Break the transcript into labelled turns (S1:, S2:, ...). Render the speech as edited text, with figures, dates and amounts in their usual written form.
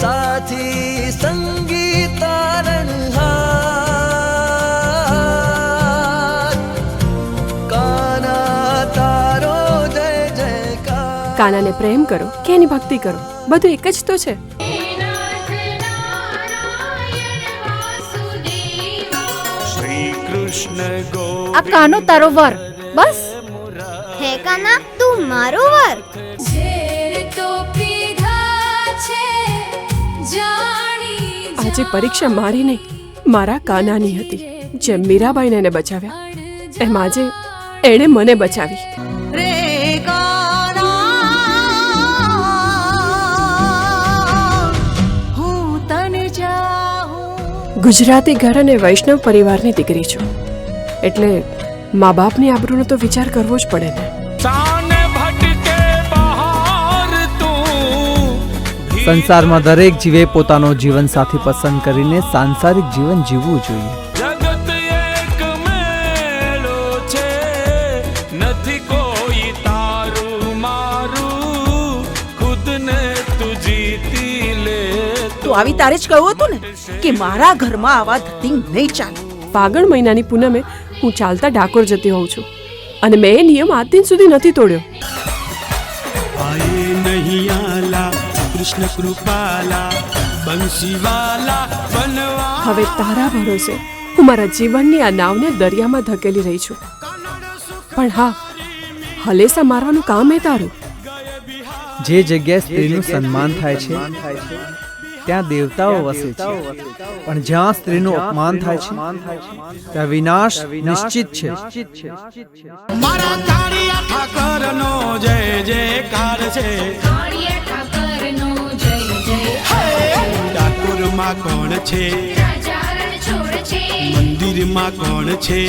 S1: साथी संगी तारणहार काना तारो जय जयकार।
S2: કાનાને પ્રેમ કરો કે એની ભક્તિ કરો, બધું એક જ તો છે.
S3: આ કાનો તારો વર, બસ.
S4: હે કાના, તું મારો વર.
S2: આજે પરીક્ષા મારી નહીં, મારા કાનાની હતી. જેમ મીરાબાઈને એને બચાવ્યા, એમ આજે એણે મને બચાવી. ગુજરાતી ઘર અને વૈષ્ણવ પરિવારની દીકરી છું, એટલે મા બાપની આબરૂનો તો વિચાર કરવો જ પડે ને.
S5: સંસારમાં દરેક જીવે પોતાનો જીવન સાથી પસંદ કરીને સાંસારિક જીવન જીવવું જોઈએ.
S1: जगत एक मेलो छे નથી કોઈ તારું મારું ખુદ ને તું જીતી લે.
S6: તો આવી તારે જ કહ્યું હતું ને કે મારા ઘરમાં આવા ધતિંગ નહીં ચાલે.
S2: ફાગણ મહિનાની પૂનમે હું ચાલતા ડાકોર જતી હોઉં છું, અને મેં એ નિયમ આજ દિન સુધી નથી તોડ્યો.
S1: આયે નહીં આલા કૃષ્ણ કૃપાલા બંસીવાલા બનવા.
S2: હવે તારા ભરોસે હું મારા જીવનની આ નાવને દરિયામાં ધકેલી રહી છું. પણ હા, હલેસા મારવાનું કામ એ તારું.
S5: જે જગ્યાએ સ્ત્રીનું સન્માન થાય છે ત્યાં દેવતાઓ વસે છે, પણ જ્યાં સ્ત્રીનું અપમાન થાય છે ત્યાં વિનાશ નિશ્ચિત છે.
S1: મારા કાળિયા ઠાકરનો જય જયકાર છે. ડાકોરમાં કોણ છે? મંદિરમાં કોણ છે?